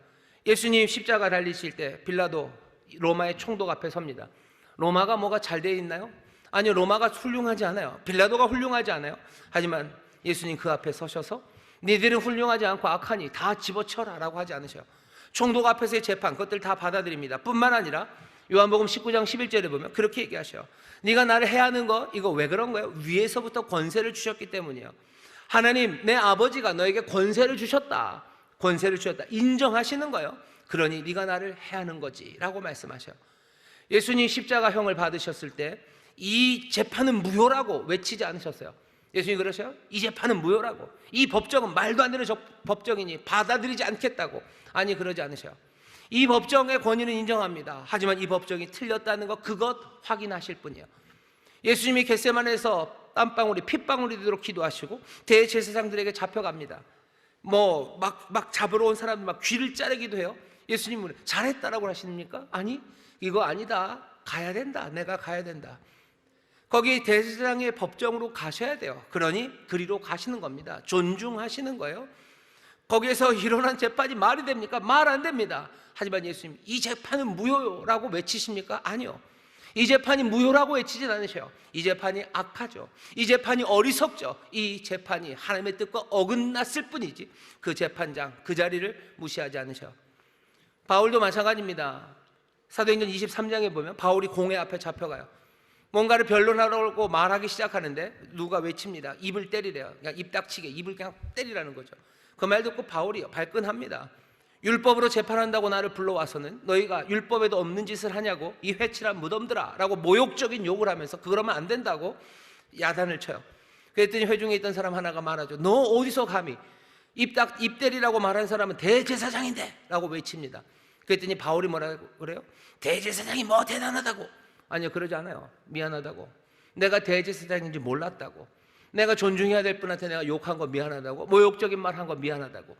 예수님 십자가 달리실 때 빌라도 로마의 총독 앞에 섭니다. 로마가 뭐가 잘 되어 있나요? 아니요, 로마가 훌륭하지 않아요. 빌라도가 훌륭하지 않아요. 하지만 예수님 그 앞에 서셔서 니들은 훌륭하지 않고 악하니 다 집어쳐라 라고 하지 않으셔요. 총독 앞에서의 재판, 그것들 다 받아들입니다. 뿐만 아니라 요한복음 19장 11절에 보면 그렇게 얘기하셔요. 네가 나를 해하는 거, 이거 왜 그런 거예요? 위에서부터 권세를 주셨기 때문이에요. 하나님, 내 아버지가 너에게 권세를 주셨다, 권세를 주셨다 인정하시는 거예요. 그러니 네가 나를 해하는 거지 라고 말씀하셔요. 예수님 십자가형을 받으셨을 때 이 재판은 무효라고 외치지 않으셨어요. 예수님이 그러셔요. 이 재판은 무효라고, 이 법정은 말도 안 되는 법정이니 받아들이지 않겠다고. 아니, 그러지 않으셔요. 이 법정의 권위는 인정합니다. 하지만 이 법정이 틀렸다는 것, 그것 확인하실 뿐이에요. 예수님이 겟세마네에서 땀방울이 핏방울이 되도록 기도하시고 대제사장들에게 잡혀갑니다. 막 잡으러 온 사람들 막 귀를 자르기도 해요. 예수님은 잘했다라고 하십니까? 아니, 이거 아니다, 가야 된다, 내가 가야 된다. 거기 대제사장의 법정으로 가셔야 돼요. 그러니 그리로 가시는 겁니다. 존중하시는 거예요. 거기에서 일어난 재판이 말이 됩니까? 말 안 됩니다. 하지만 예수님, 이 재판은 무효라고 외치십니까? 아니요. 이 재판이 무효라고 외치진 않으셔요. 이 재판이 악하죠. 이 재판이 어리석죠. 이 재판이 하나님의 뜻과 어긋났을 뿐이지 그 재판장, 그 자리를 무시하지 않으셔요. 바울도 마찬가지입니다. 사도행전 23장에 보면 바울이 공회 앞에 잡혀가요. 뭔가를 변론하려고 말하기 시작하는데 누가 외칩니다. 입을 때리래요. 그냥 입 닥치게 입을 그냥 때리라는 거죠. 그 말 듣고 바울이요, 발끈합니다. 율법으로 재판한다고 나를 불러와서는 너희가 율법에도 없는 짓을 하냐고, 이 회칠한 무덤들아 라고 모욕적인 욕을 하면서 그러면 안 된다고 야단을 쳐요. 그랬더니 회중에 있던 사람 하나가 말하죠. 너 어디서 감히 입 때리라고 말한 사람은 대제사장인데 라고 외칩니다. 그랬더니 바울이 뭐라고 그래요? 대제사장이 뭐 대단하다고? 아니요, 그러지 않아요. 미안하다고. 내가 대제사장인지 몰랐다고. 내가 존중해야 될 분한테 내가 욕한 거 미안하다고, 모욕적인 말 한 거 미안하다고.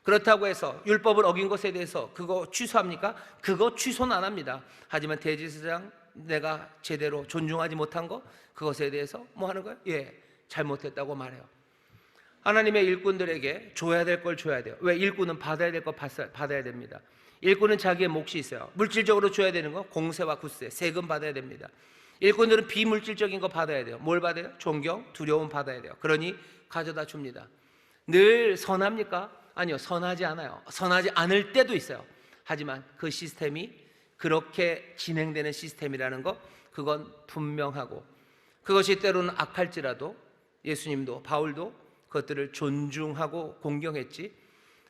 그렇다고 해서 율법을 어긴 것에 대해서 그거 취소합니까? 그거 취소는 안 합니다. 하지만 대제사장 내가 제대로 존중하지 못한 거, 그것에 대해서 뭐 하는 거예요? 예, 잘못했다고 말해요. 하나님의 일꾼들에게 줘야 될 걸 줘야 돼요. 왜? 일꾼은 받아야 될 거 받아야 됩니다. 일꾼은 자기의 몫이 있어요. 물질적으로 줘야 되는 거, 공세와 굿세, 세금 받아야 됩니다. 일꾼들은 비물질적인 거 받아야 돼요. 뭘 받아요? 존경, 두려움 받아야 돼요. 그러니 가져다 줍니다. 늘 선합니까? 아니요, 선하지 않아요. 선하지 않을 때도 있어요. 하지만 그 시스템이 그렇게 진행되는 시스템이라는 것, 그건 분명하고, 그것이 때로는 악할지라도 예수님도 바울도 그것들을 존중하고 공경했지,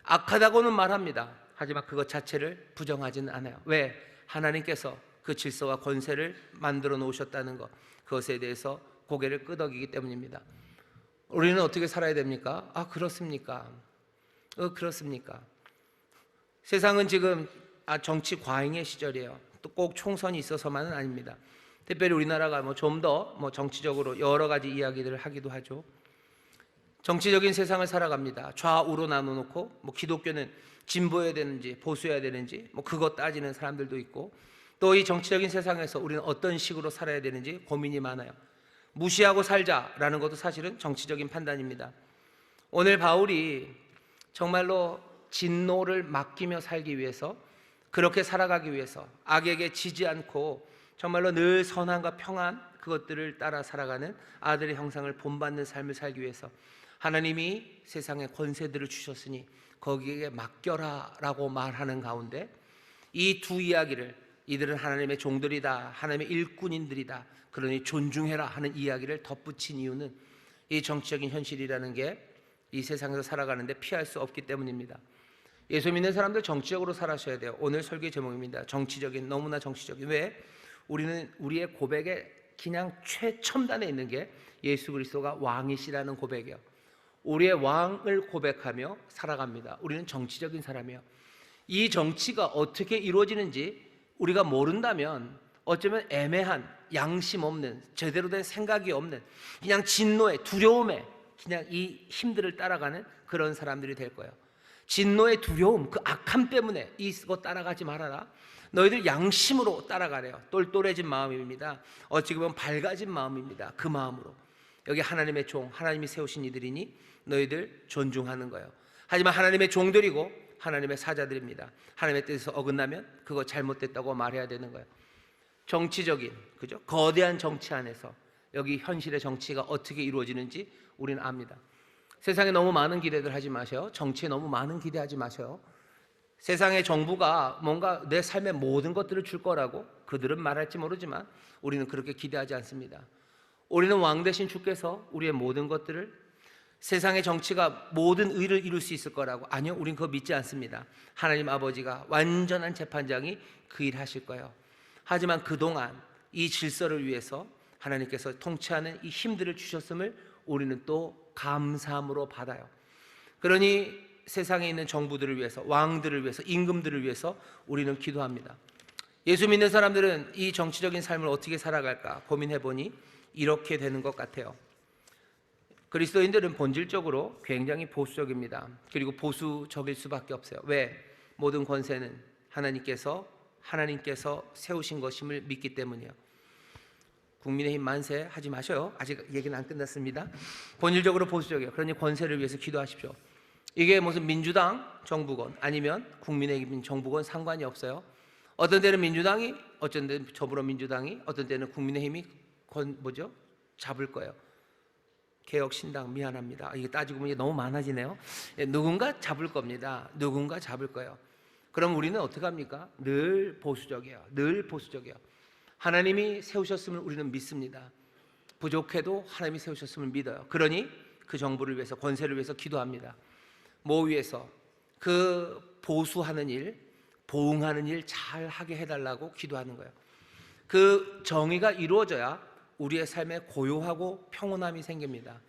악하다고는 말합니다. 하지만 그것 자체를 부정하지는 않아요. 왜? 하나님께서 그 질서와 권세를 만들어 놓으셨다는 것, 그것에 대해서 고개를 끄덕이기 때문입니다. 우리는 어떻게 살아야 됩니까? 아, 그렇습니까? 그렇습니까? 세상은 지금 정치 과잉의 시절이에요. 또 꼭 총선이 있어서만은 아닙니다. 특별히 우리나라가 좀 더 정치적으로 여러 가지 이야기들을 하기도 하죠. 정치적인 세상을 살아갑니다. 좌우로 나눠놓고 기독교는 진보해야 되는지 보수해야 되는지 그것 따지는 사람들도 있고, 또 이 정치적인 세상에서 우리는 어떤 식으로 살아야 되는지 고민이 많아요. 무시하고 살자라는 것도 사실은 정치적인 판단입니다. 오늘 바울이 정말로 진노를 맡기며 살기 위해서, 그렇게 살아가기 위해서, 악에게 지지 않고 정말로 늘 선함과 평안, 그것들을 따라 살아가는 아들의 형상을 본받는 삶을 살기 위해서 하나님이 세상에 권세들을 주셨으니 거기에 맡겨라 라고 말하는 가운데, 이 두 이야기를, 이들은 하나님의 종들이다, 하나님의 일꾼인들이다, 그러니 존중해라 하는 이야기를 덧붙인 이유는 이 정치적인 현실이라는 게 이 세상에서 살아가는데 피할 수 없기 때문입니다. 예수 믿는 사람들 정치적으로 살아셔야 돼요. 오늘 설교의 제목입니다. 정치적인, 너무나 정치적인. 왜? 우리는 우리의 고백에 그냥 최첨단에 있는 게 예수 그리스도가 왕이시라는 고백이에요. 우리의 왕을 고백하며 살아갑니다. 우리는 정치적인 사람이에요. 이 정치가 어떻게 이루어지는지 우리가 모른다면 어쩌면 애매한, 양심 없는, 제대로 된 생각이 없는, 그냥 진노에, 두려움에 그냥 이 힘들을 따라가는 그런 사람들이 될 거예요. 진노의 두려움, 그 악함 때문에 이거 따라가지 말아라. 너희들 양심으로 따라가래요. 똘똘해진 마음입니다. 어찌 보면 밝아진 마음입니다. 그 마음으로 여기 하나님의 종, 하나님이 세우신 이들이니 너희들 존중하는 거예요. 하지만 하나님의 종들이고 하나님의 사자들입니다. 하나님의 뜻에서 어긋나면 그거 잘못됐다고 말해야 되는 거예요. 정치적인, 그죠? 거대한 정치 안에서 여기 현실의 정치가 어떻게 이루어지는지 우리는 압니다. 세상에 너무 많은 기대들 하지 마세요. 정치에 너무 많은 기대하지 마세요. 세상의 정부가 뭔가 내 삶의 모든 것들을 줄 거라고 그들은 말할지 모르지만 우리는 그렇게 기대하지 않습니다. 우리는 왕 대신 주께서 우리의 모든 것들을, 세상의 정치가 모든 의를 이룰 수 있을 거라고, 아니요, 우린 그거 믿지 않습니다. 하나님 아버지가 완전한 재판장이 그 일 하실 거예요. 하지만 그동안 이 질서를 위해서 하나님께서 통치하는 이 힘들을 주셨음을 우리는 또 감사함으로 받아요. 그러니 세상에 있는 정부들을 위해서, 왕들을 위해서, 임금들을 위해서 우리는 기도합니다. 예수 믿는 사람들은 이 정치적인 삶을 어떻게 살아갈까 고민해보니 이렇게 되는 것 같아요. 그리스도인들은 본질적으로 굉장히 보수적입니다. 그리고 보수적일 수밖에 없어요. 왜? 모든 권세는 하나님께서 세우신 것임을 믿기 때문이에요. 국민의힘 만세 하지 마셔요. 아직 얘기는 안 끝났습니다. 본질적으로 보수적이에요. 그러니 권세를 위해서 기도하십시오. 이게 무슨 민주당 정부건 아니면 국민의힘 정부건 상관이 없어요. 어떤 때는 민주당이, 어떤 때는 더불어민주당이, 어떤 때는 국민의힘이 잡을 거예요. 개혁신당, 미안합니다. 이게 따지고 보니 너무 많아지네요. 누군가 잡을 겁니다. 누군가 잡을 거예요. 그럼 우리는 어떻게 합니까? 늘 보수적이에요. 늘 보수적이에요. 하나님이 세우셨음을 우리는 믿습니다. 부족해도 하나님이 세우셨음을 믿어요. 그러니 그 정부를 위해서, 권세를 위해서 기도합니다. 뭐 위해서? 그 보수하는 일, 보응하는 일 잘 하게 해달라고 기도하는 거예요. 그 정의가 이루어져야 우리의 삶에 고요하고 평온함이 생깁니다.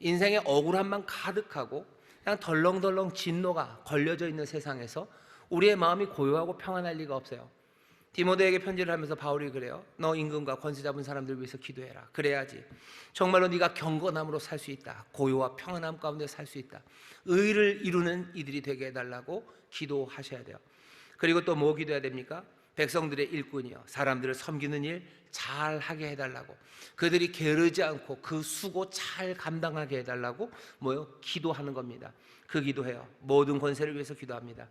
인생의 억울함만 가득하고 그냥 덜렁덜렁 진노가 걸려져 있는 세상에서 우리의 마음이 고요하고 평안할 리가 없어요. 디모데에게 편지를 하면서 바울이 그래요. 너 임금과 권세 잡은 사람들을 위해서 기도해라. 그래야지 정말로 네가 경건함으로 살 수 있다. 고요와 평안함 가운데 살 수 있다. 의를 이루는 이들이 되게 해달라고 기도하셔야 돼요. 그리고 또 뭐 기도해야 됩니까? 백성들의 일꾼이요, 사람들을 섬기는 일 잘하게 해달라고, 그들이 게으르지 않고 그 수고 잘 감당하게 해달라고 기도하는 겁니다. 그 기도해요. 모든 권세를 위해서 기도합니다.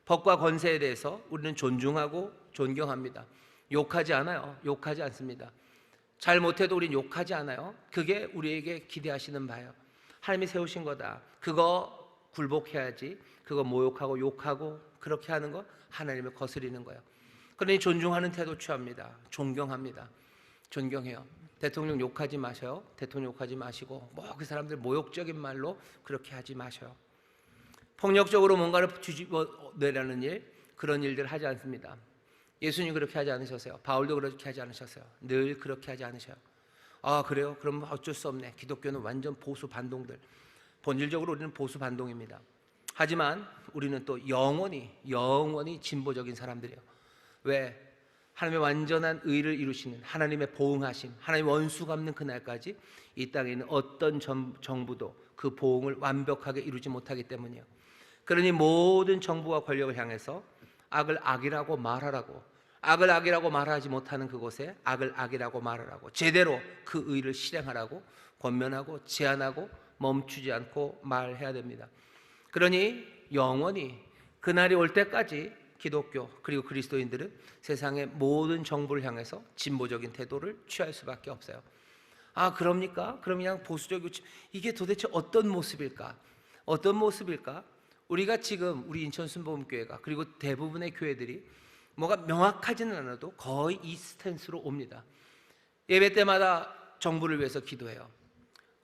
법과 권세에 대해서 우리는 존중하고 존경합니다. 욕하지 않아요. 욕하지 않습니다. 잘 못해도 우린 욕하지 않아요. 그게 우리에게 기대하시는 바예요. 하나님이 세우신 거다. 그거 굴복해야지. 그거 모욕하고 욕하고 그렇게 하는 거 하나님을 거스리는 거예요. 그러니 존중하는 태도 취합니다. 존경합니다. 존경해요. 대통령 욕하지 마셔요. 대통령 욕하지 마시고 그 사람들 모욕적인 말로 그렇게 하지 마셔요. 폭력적으로 뭔가를 뒤집어 내라는 일, 그런 일들 하지 않습니다. 예수님 그렇게 하지 않으셨어요. 바울도 그렇게 하지 않으셨어요. 늘 그렇게 하지 않으셔요. 아 그래요? 그럼 어쩔 수 없네. 기독교는 완전 보수 반동들. 본질적으로 우리는 보수 반동입니다. 하지만 우리는 또 영원히 진보적인 사람들이에요. 왜? 하나님의 완전한 의를 이루시는 하나님의 보응하심, 하나님의 원수 갚는 그날까지 이 땅에 있는 어떤 정부도 그 보응을 완벽하게 이루지 못하기 때문이에요. 그러니 모든 정부와 권력을 향해서 악을 악이라고 말하라고, 악을 악이라고 말하지 못하는 그곳에 악을 악이라고 말하라고, 제대로 그 의를 실행하라고 권면하고 제안하고 멈추지 않고 말해야 됩니다. 그러니 영원히 그날이 올 때까지 기독교 그리고 그리스도인들은 세상의 모든 정부를 향해서 진보적인 태도를 취할 수밖에 없어요. 아 그럽니까? 그럼 그냥 보수적이고 이게 도대체 어떤 모습일까? 어떤 모습일까? 우리가 지금 우리 인천 순복음교회가 그리고 대부분의 교회들이 뭐가 명확하지는 않아도 거의 이 스탠스로 옵니다. 예배 때마다 정부를 위해서 기도해요.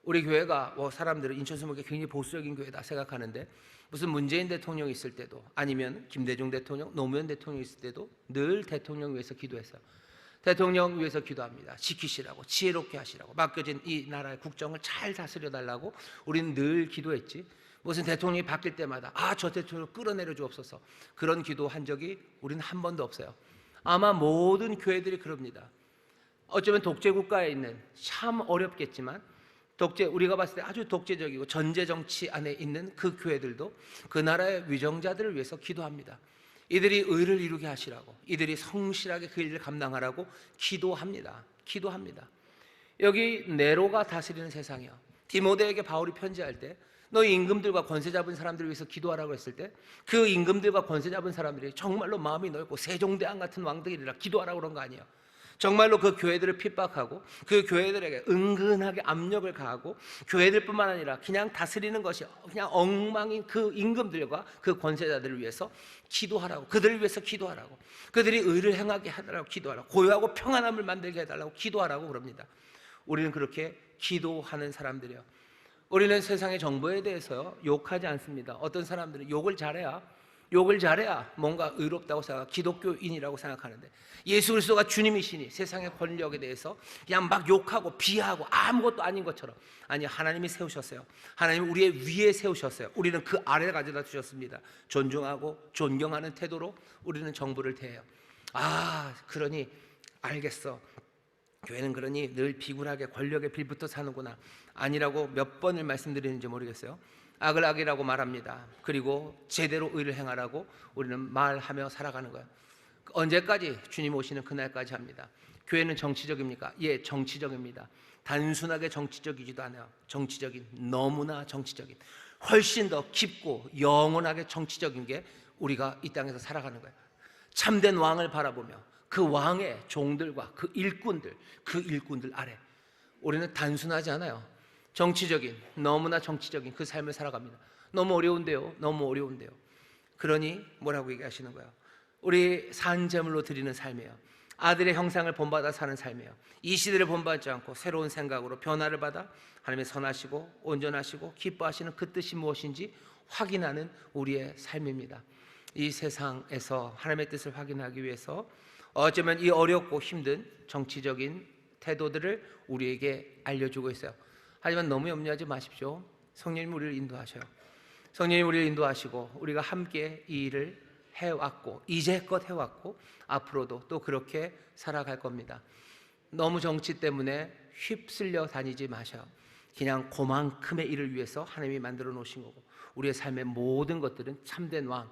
우리 교회가 사람들은 인천 순복음교회 굉장히 보수적인 교회다 생각하는데 무슨 문재인 대통령이 있을 때도 아니면 김대중 대통령, 노무현 대통령이 있을 때도 늘 대통령 위해서 기도했어요. 대통령 위해서 기도합니다. 지키시라고, 지혜롭게 하시라고, 맡겨진 이 나라의 국정을 잘 다스려 달라고 우리는 늘 기도했지. 무슨 대통령이 바뀔 때마다 저 대통령을 끌어내려 주옵소서 그런 기도한 적이 우리는 한 번도 없어요. 아마 모든 교회들이 그럽니다. 어쩌면 독재 국가에 있는 참 어렵겠지만 우리가 봤을 때 아주 독재적이고 전제 정치 안에 있는 그 교회들도 그 나라의 위정자들을 위해서 기도합니다. 이들이 의를 이루게 하시라고, 이들이 성실하게 그 일을 감당하라고 기도합니다. 여기 네로가 다스리는 세상이요. 디모데에게 바울이 편지할 때 너희 임금들과 권세 잡은 사람들을 위해서 기도하라고 했을 때 그 임금들과 권세 잡은 사람들이 정말로 마음이 넓고 세종대왕 같은 왕들이라 기도하라고 그런 거 아니에요. 정말로 그 교회들을 핍박하고 그 교회들에게 은근하게 압력을 가하고 교회들뿐만 아니라 그냥 다스리는 것이 그냥 엉망인 그 임금들과 그 권세자들을 위해서 기도하라고, 그들을 위해서 기도하라고, 그들이 의를 행하게 해달라고 기도하라고, 고요하고 평안함을 만들게 해달라고 기도하라고 그럽니다. 우리는 그렇게 기도하는 사람들이에요. 우리는 세상의 정부에 대해서 욕하지 않습니다. 어떤 사람들은 욕을 잘해야 뭔가 의롭다고 생각하고 기독교인이라고 생각하는데 예수 그리스도가 주님이시니 세상의 권력에 대해서 그냥 막 욕하고 비하하고 아무것도 아닌 것처럼, 아니 하나님이 세우셨어요. 하나님이 우리의 위에 세우셨어요. 우리는 그 아래에 가져다 주셨습니다. 존중하고 존경하는 태도로 우리는 정부를 대해요. 그러니 알겠어. 교회는 그러니 늘 비굴하게 권력에 빌붙어 사는구나. 아니라고 몇 번을 말씀드리는지 모르겠어요. 악을 악이라고 말합니다. 그리고 제대로 의를 행하라고 우리는 말하며 살아가는 거예요. 언제까지? 주님 오시는 그날까지 합니다. 교회는 정치적입니까? 예, 정치적입니다. 단순하게 정치적이지도 않아요. 너무나 정치적인, 훨씬 더 깊고 영원하게 정치적인 게 우리가 이 땅에서 살아가는 거예요. 참된 왕을 바라보며 그 왕의 종들과 그 일꾼들 아래 우리는 단순하지 않아요. 너무나 정치적인 그 삶을 살아갑니다. 너무 어려운데요. 그러니 뭐라고 얘기하시는 거예요? 우리 산제물로 드리는 삶이에요. 아들의 형상을 본받아 사는 삶이에요. 이 시대를 본받지 않고 새로운 생각으로 변화를 받아 하나님의 선하시고 온전하시고 기뻐하시는 그 뜻이 무엇인지 확인하는 우리의 삶입니다. 이 세상에서 하나님의 뜻을 확인하기 위해서 어쩌면 이 어렵고 힘든 정치적인 태도들을 우리에게 알려주고 있어요. 하지만 너무 염려하지 마십시오. 성령님 우리를 인도하셔요. 성령님 우리를 인도하시고 우리가 함께 이 일을 해왔고 이제껏 해왔고 앞으로도 또 그렇게 살아갈 겁니다. 너무 정치 때문에 휩쓸려 다니지 마셔요. 그냥 그만큼의 일을 위해서 하나님이 만들어 놓으신 거고 우리의 삶의 모든 것들은 참된 왕,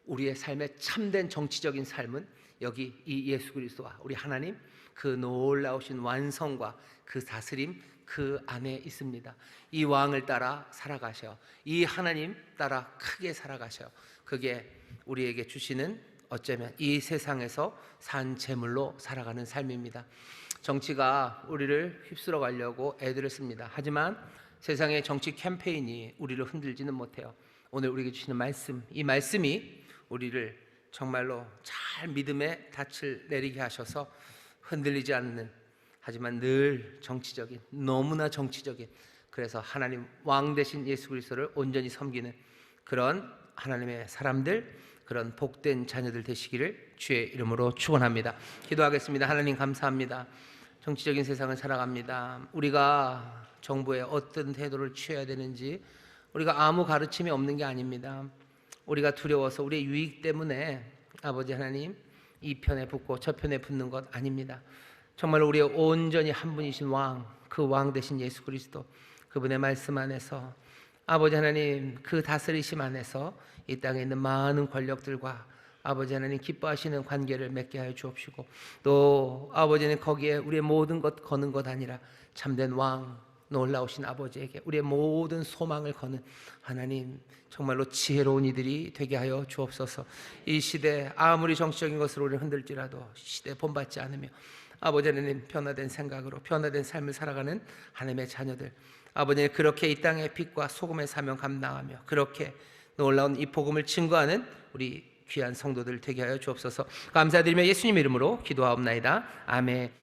우리의 삶의 참된 정치적인 삶은 여기 이 예수 그리스도와 우리 하나님 그 놀라우신 완성과 그 다스림 그 안에 있습니다. 이 왕을 따라 살아가셔. 이 하나님 따라 크게 살아가셔. 그게 우리에게 주시는 어쩌면 이 세상에서 산 제물로 살아가는 삶입니다. 정치가 우리를 휩쓸어 가려고 애들을 씁니다. 하지만 세상의 정치 캠페인이 우리를 흔들지는 못해요. 오늘 우리에게 주시는 말씀, 이 말씀이 우리를 정말로 잘 믿음의 닻을 내리게 하셔서 흔들리지 않는, 하지만 늘 정치적인, 너무나 정치적인, 그래서 하나님 왕 되신 예수 그리스도를 온전히 섬기는 그런 하나님의 사람들, 그런 복된 자녀들 되시기를 주의 이름으로 축원합니다. 기도하겠습니다. 하나님 감사합니다. 정치적인 세상을 살아갑니다. 우리가 정부에 어떤 태도를 취해야 되는지 우리가 아무 가르침이 없는 게 아닙니다. 우리가 두려워서 우리의 유익 때문에 아버지 하나님 이 편에 붙고 저 편에 붙는 것 아닙니다. 정말 우리의 온전히 한 분이신 왕, 그 왕 되신 예수 그리스도, 그분의 말씀 안에서 아버지 하나님 그 다스리심 안에서 이 땅에 있는 많은 권력들과 아버지 하나님 기뻐하시는 관계를 맺게 하여 주옵시고, 또 아버지는 거기에 우리의 모든 것 거는 것 아니라 참된 왕, 놀라우신 아버지에게 우리의 모든 소망을 거는 하나님, 정말로 지혜로운 이들이 되게 하여 주옵소서. 이 시대 아무리 정치적인 것으로 우리를 흔들지라도 시대에 본받지 않으며 아버지 하나님 변화된 생각으로 변화된 삶을 살아가는 하나님의 자녀들, 아버지 그렇게 이 땅의 빛과 소금의 사명 감당하며 그렇게 놀라운 이 복음을 증거하는 우리 귀한 성도들 되게 하여 주옵소서. 감사드리며 예수님 이름으로 기도하옵나이다. 아멘.